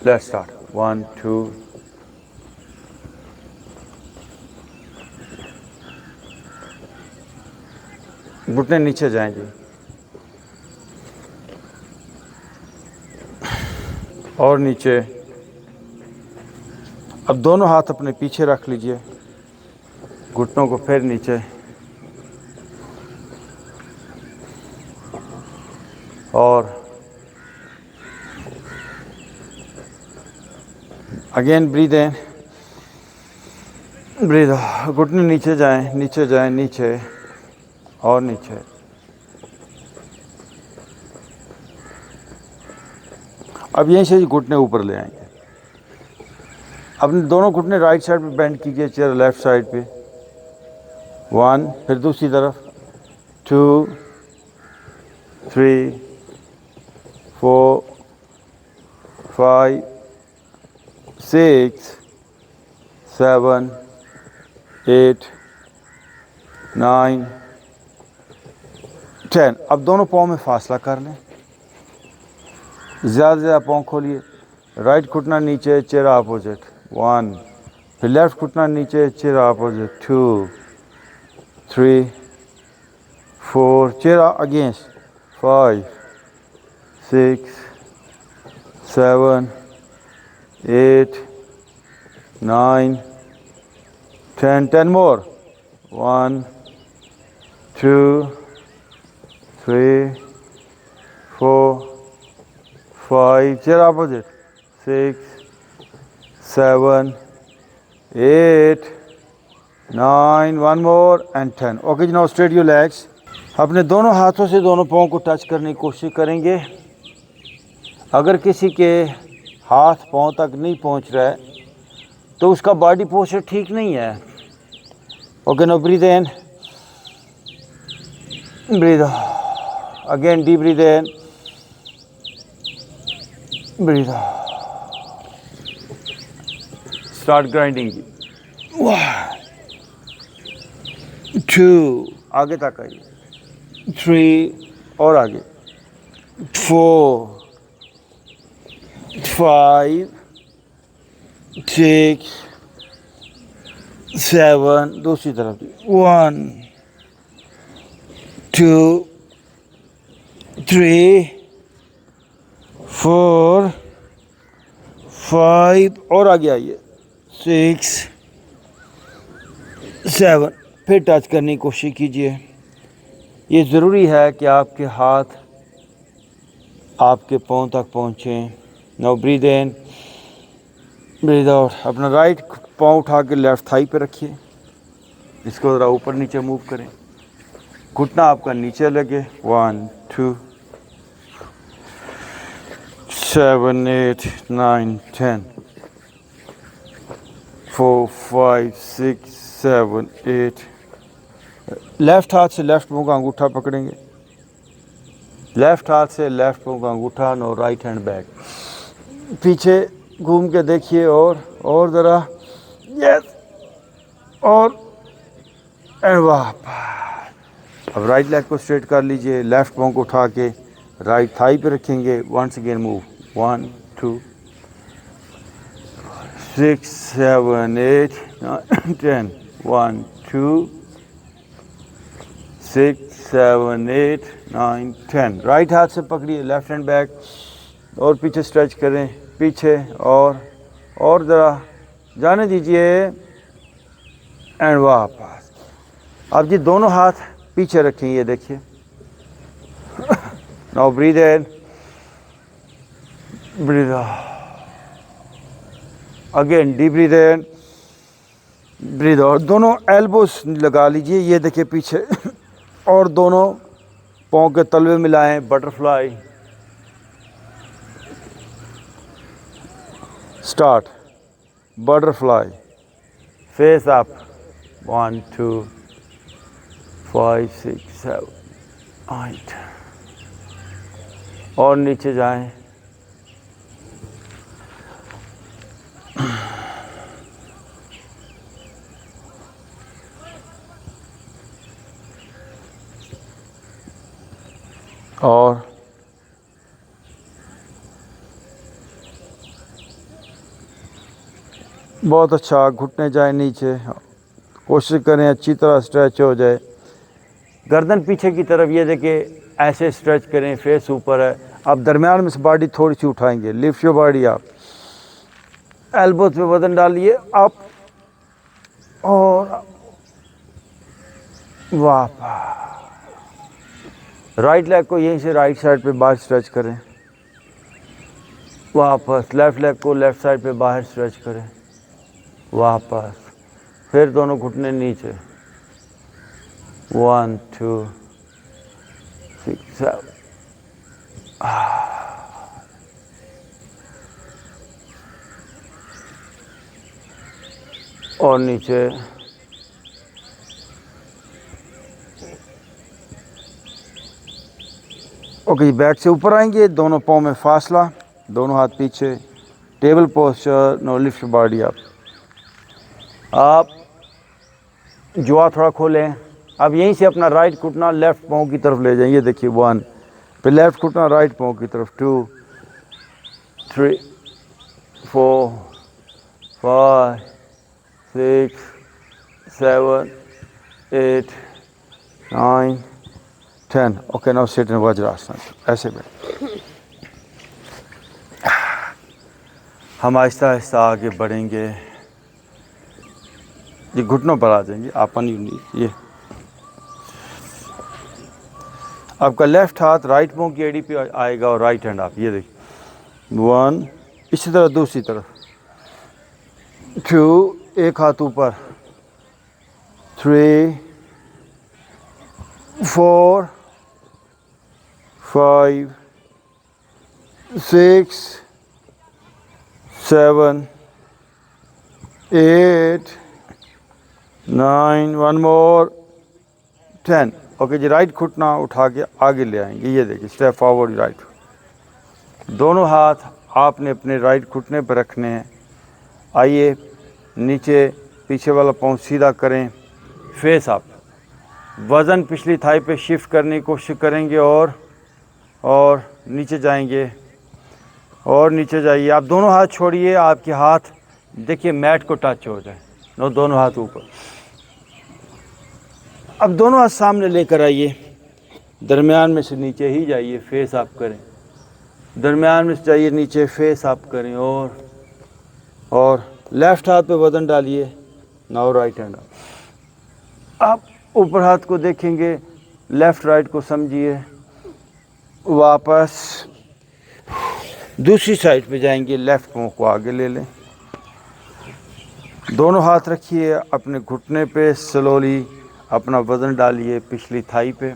Let's start 1 2 घुटने नीचे जाएं जी और नीचे। अब दोनों हाथ अपने पीछे रख लीजिए, घुटनों को फिर नीचे और again breathe in breathe out. घुटने नीचे जाएं, नीचे जाएं, नीचे और नीचे। अब यहीं से घुटने ऊपर ले आएंगे। अपने दोनों घुटने राइट साइड पे बेंड कीजिए, चेयर लेफ्ट साइड पे 1, फिर दूसरी तरफ 2 3 4 5 6 7 8 9 10। अब दोनों पाँव में फासला कर लें, ज़्यादा से ज़्यादा पाँव खोलिए। राइट घुटना नीचे, चेयर अपोजिट 1, फिर लेफ्ट घुटना नीचे, chair opposite 2 3 4, chair against 5 6 7 8 9 10 10 more 1 2 3 4 5, chair opposite 6 7 8 9, one more and 10। Okay, now straight your legs। अपने दोनों हाथों से दोनों पाँव को टच करने की कोशिश करेंगे। अगर किसी के हाथ पाँव तक नहीं पहुंच रहा है तो उसका बॉडी पोस्चर ठीक नहीं है। Okay, now breathe in, breathe out, again deep breathe in, breathe out, start grinding 1 2, आगे तक आइए 3 और आगे 4 5 6 7, दूसरी तरफ 1 2 3 4 5 और आगे आइए 6 7। फिर टच करने की कोशिश कीजिए। ये ज़रूरी है कि आपके हाथ आपके पाँव तक पहुँचें। नाउ ब्रीद इन, ब्रीद आउट। अपना राइट पाँव उठा के लेफ़्ट थाई पे रखिए, इसको ज़रा ऊपर नीचे मूव करें, घुटना आपका नीचे लगे 1 2 7 8 9 10 4 5 6 7 8। लेफ़्ट हाथ से लेफ़्ट पाँव का अंगूठा पकड़ेंगे, लेफ़्ट हाथ से लेफ़्ट पाँव का अंगूठा, नो राइट हैंड बैक। पीछे घूम के देखिए और ज़रा, यस, और वापस। अब राइट लेग को स्ट्रेट कर लीजिए, लेफ़्ट पाँव को उठा के राइट थाई पे रखेंगे। Once again move 1 2 6 7 8 9 10 1 2 6 7 8 9 10। राइट हाथ से पकड़िए, लेफ्ट हैंड बैक और पीछे स्ट्रेच करें, पीछे और ज़रा जाने दीजिए एंड वापस। अब जी दोनों हाथ पीछे रखें, ये देखिए। Now breathe in, breathe out, again deep breathe in, breathe out. दोनों एल्बोस लगा लीजिए, ये देखिए पीछे, और दोनों पाँव के तलवे मिलाएं, butterfly. Start butterfly, face up 1 2 5 6 7 8 और नीचे जाएं। और बहुत अच्छा, घुटने जाए नीचे, कोशिश करें अच्छी तरह स्ट्रेच हो जाए। गर्दन पीछे की तरफ, ये देखिए ऐसे स्ट्रेच करें, फेस ऊपर है। आप दरमियान में से बॉडी थोड़ी सी उठाएंगे, लिफ्ट योर बॉडी आप, एल्बोज पे वजन डालिए अप और वापस। राइट लेग को यहीं से राइट साइड पे बाहर स्ट्रेच करें, वापस। लेफ्ट लेग को लेफ्ट साइड पे बाहर स्ट्रेच करें, वापस। फिर दोनों घुटने नीचे, 1 2 6 7 और नीचे। ओके, बैक से ऊपर आएंगे, दोनों पाँव में फासला, दोनों हाथ पीछे, table posture, no lift body up. आप जुआ थोड़ा खोलें। अब यहीं से अपना राइट घुटना लेफ्ट पाँव की तरफ ले जाएं, ये देखिए 1, फिर लेफ्ट घुटना राइट पाँव की तरफ, 2 3 4 5 6 7 8 9 10। Okay, now sit in vajrasana, ऐसे में हम आहिस्ता आहिस्ता आगे बढ़ेंगे। ये घुटनों पर आ जाएंगे, आपन ये आपका लेफ्ट हाथ राइट पाँव की एड़ी पे आएगा और राइट हैंड आप, ये देखिए 1, इसी तरह दूसरी तरफ, 2, एक हाथ ऊपर, 3 4 5 6 7 8 9, 1 मोर, 10। ओके जी, राइट घुटना उठा के आगे ले आएंगे, ये देखिए स्टेप फॉरवर्ड राइट। दोनों हाथ आपने अपने राइट घुटने पर रखने हैं। आइए नीचे, पीछे वाला पाँव सीधा करें, फेस अप, वज़न पिछली थाई पे शिफ्ट करने की कोशिश करेंगे और नीचे जाएंगे और नीचे जाइए। आप दोनों हाथ छोड़िए, आपके हाथ देखिए मैट को टच हो जाए, नो दोनों हाथ ऊपर। अब दोनों हाथ सामने लेकर आइए, दरमियान में से नीचे ही जाइए, फेस अप करें, दरमियान में से जाइए नीचे, फेस अप करें और लेफ्ट हाथ पे वज़न डालिए, नाउ राइट हैंड अप। आप ऊपर हाथ को देखेंगे, लेफ्ट राइट को समझिए, वापस दूसरी साइड पे जाएंगे, लेफ्ट पाँव को आगे ले लें, दोनों हाथ रखिए अपने घुटने पे, स्लोली अपना वज़न डालिए पिछली थाई पे,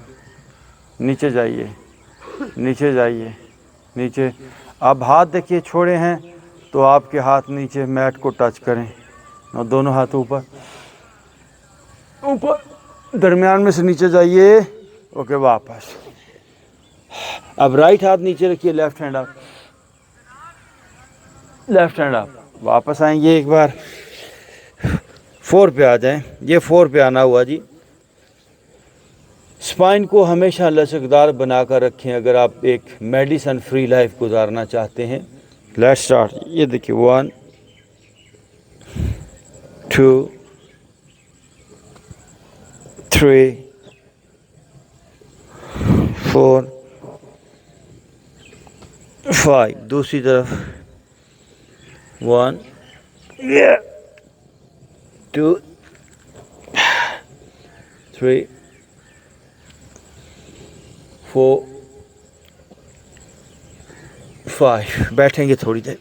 नीचे जाइए, नीचे जाइए, नीचे। अब हाथ देखिए छोड़े हैं तो आपके हाथ नीचे मैट को टच करें और दोनों हाथ ऊपर ऊपर, दरमियान में से नीचे जाइए। ओके, वापस। अब राइट हाथ नीचे रखिए, left hand up, left hand up, वापस आएंगे एक बार, 4 पे आ जाएं, ये 4 पे आना हुआ जी। स्पाइन को हमेशा लचकदार बनाकर रखें अगर आप एक मेडिसिन फ्री लाइफ गुजारना चाहते हैं। लेट्स स्टार्ट, ये देखिए 1 2 3 4 5, दूसरी तरफ 1 2 3 4 5। बैठेंगे थोड़ी देर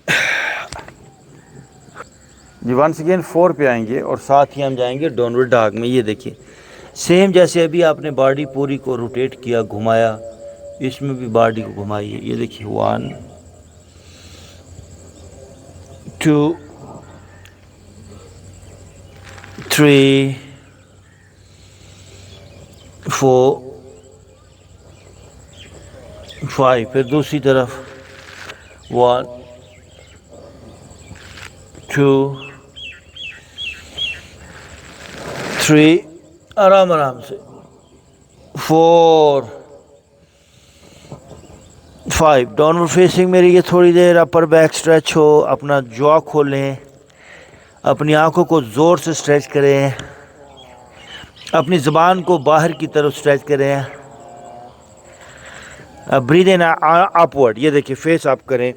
जी। वंस अगेन 4 पे आएंगे और साथ ही हम जाएंगे डाउनवर्ड डॉग में। ये देखिए सेम जैसे अभी आपने बॉडी पूरी को रोटेट किया, घुमाया, इसमें भी बॉडी को घुमाइए। ये देखिए 1 2 3 4 5। फिर दूसरी तरफ 1 2 3, आराम आराम से, 4 5। डाउनवर्ड फेसिंग में रहिए थोड़ी देर, अपर बैक स्ट्रेच हो, अपना जॉ खोलें, अपनी आंखों को ज़ोर से स्ट्रेच करें, अपनी ज़ुबान को बाहर की तरफ स्ट्रेच करें। ब्रीद इन अपवर्ड, ये देखिए फेस अप करें,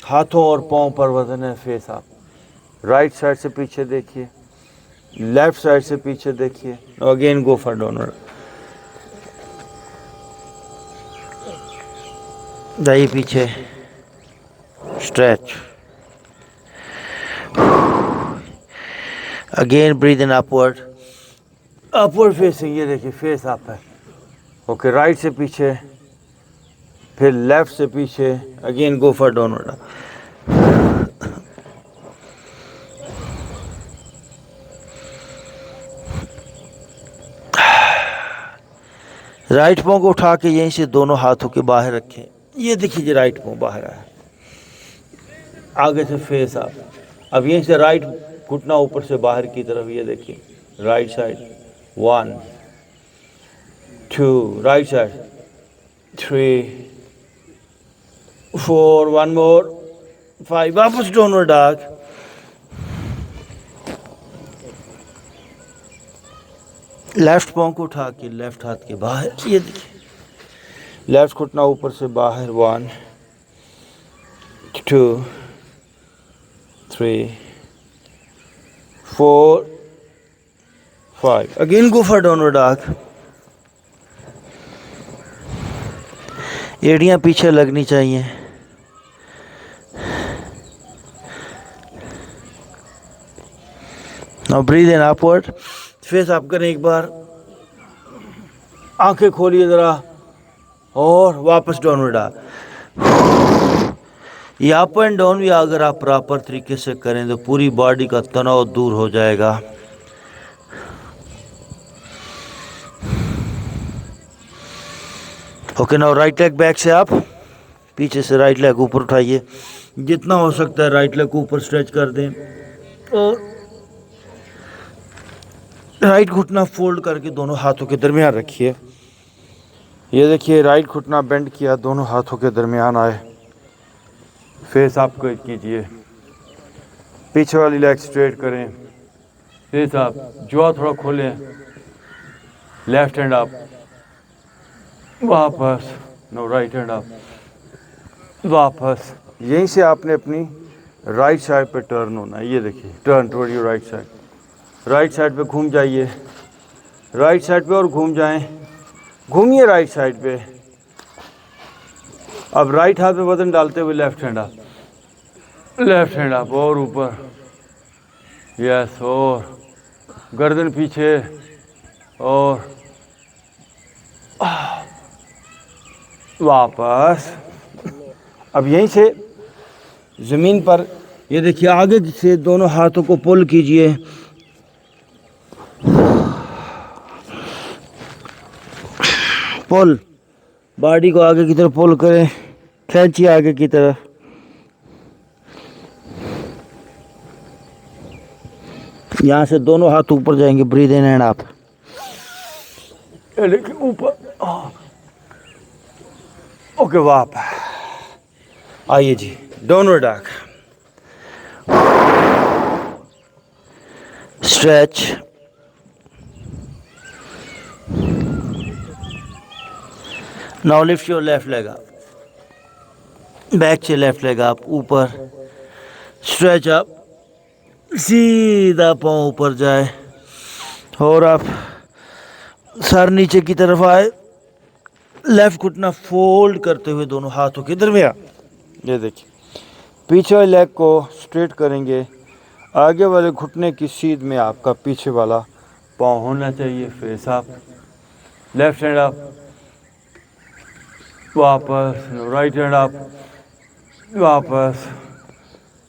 हाथों और पाँव पर वजन है, फेस अप। राइट साइड से पीछे देखिए, लेफ्ट साइड से पीछे देखिए, अगेन गो फॉर डाउनवर्ड। जाइए पीछे, stretch, again breathe in upward, upward facing, ये देखिए फेस अप है। ओके, राइट से पीछे, फिर लेफ्ट से पीछे, again go for downward. Right पाँव को उठा के यहीं से दोनों हाथों के बाहर रखें। ये देखिए जी, राइट पाँव बाहर आया, आगे से फेस अप। अब यहीं से राइट घुटना ऊपर से बाहर की तरफ, ये देखिए राइट साइड, 1 2, राइट साइड 3 4, 1 मोर 5, वापस डाउनवर्ड डॉग। लेफ्ट पाँव को उठा के लेफ्ट हाथ के बाहर, ये देखिए लेफ्ट घुटना ऊपर से बाहर, 1 2 3 4 5, again go for downward dog. एड़ियाँ पीछे लगनी चाहिए। Now breathe in upward, face up करें एक बार, आंखें खोलिए ज़रा और वापस डाउनवर्ड डॉग। ये अप एंड डाउन भी अगर आप प्रॉपर तरीके से करें तो पूरी बॉडी का तनाव दूर हो जाएगा। Okay, now right leg back से आप पीछे से राइट लेग ऊपर उठाइए, जितना हो सकता है राइट लेग को ऊपर स्ट्रेच कर दें और राइट घुटना फोल्ड करके दोनों हाथों के दरमियान रखिए। ये देखिए राइट घुटना बेंड किया, दोनों हाथों के दरमियान आए, फेस अप कीजिए, पीछे वाली लेग स्ट्रेट करें, फेस अप, जॉ थोड़ा खोलें, लेफ्ट हैंड अप, वापस, नो राइट हैंड अप, वापस। यहीं से आपने अपनी राइट साइड पे टर्न होना है। ये देखिए turn toward your right side, right side पे घूम जाइए, राइट साइड पे और घूम जाएं, घूमिए राइट साइड पे। अब राइट हाथ पे वजन डालते हुए left hand up, left hand up और ऊपर, यस, और गर्दन पीछे और वापस। अब यहीं से ज़मीन पर ये देखिए आगे से दोनों हाथों को पुल कीजिए, पुल, बॉडी को आगे की तरफ पुल करें, खींचिए आगे की तरफ। यहाँ से दोनों हाथ ऊपर जाएंगे, ब्रीद इन एंड अप, ऊपर, ओके, वापस आइए जी, downward dog, stretch, now lift your left leg up, back से लेफ्ट लेग अप, ऊपर, स्ट्रेच अप, सीधा पाँव ऊपर जाए और आप सर नीचे की तरफ आए, लेफ्ट घुटना फोल्ड करते हुए दोनों हाथों के दरमियान। ये देखिए पीछे वाले लेग को स्ट्रेट करेंगे, आगे वाले घुटने की सीध में आपका पीछे वाला पाँव होना चाहिए, face up, left hand up, वापस, राइट हैंड अप, वापस।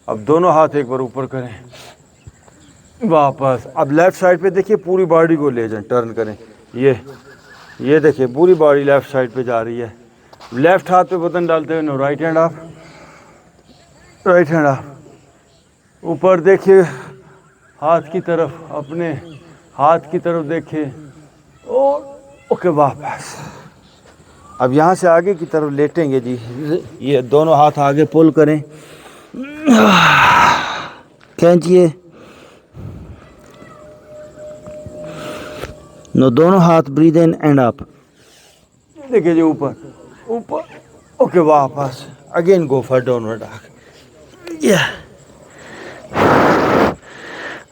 अब दोनों हाथ एक बार ऊपर करें, वापस। अब लेफ्ट साइड पे देखिए पूरी बॉडी को ले जाएं, टर्न करें, ये देखिए पूरी बॉडी लेफ्ट साइड पे जा रही है। लेफ्ट हाथ पे बटन डालते हुए no right hand up, right hand up, ऊपर देखिए हाथ की तरफ, अपने हाथ की तरफ देखिए और ओके, वापस। अब यहाँ से आगे की तरफ लेटेंगे जी, ये दोनों हाथ आगे पुल करें, खींचिए, नो दोनों हाथ ब्रीद इन एंड अप, देखिए जी ऊपर ऊपर, ओके वापस, again go for downward dog, या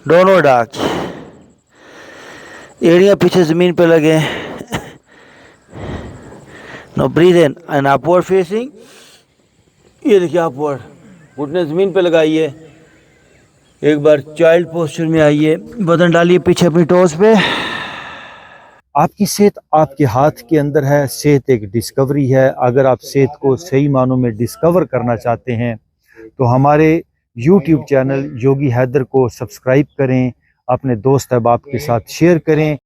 डाउनवर्ड डॉग, एड़ियाँ पीछे ज़मीन पे लगे, no breathe in and upward facing, ये देखिए अपवर्ड, घुटने ज़मीन पे लगाइए, एक बार चाइल्ड पोस्चर में आइए, बदन डालिए पीछे अपनी टोज पे। आपकी सेहत आपके हाथ के अंदर है, सेहत एक डिस्कवरी है। अगर आप सेहत को सही मानों में डिस्कवर करना चाहते हैं तो हमारे YouTube चैनल योगी हैदर को सब्सक्राइब करें, अपने दोस्त अहबाब के साथ शेयर करें।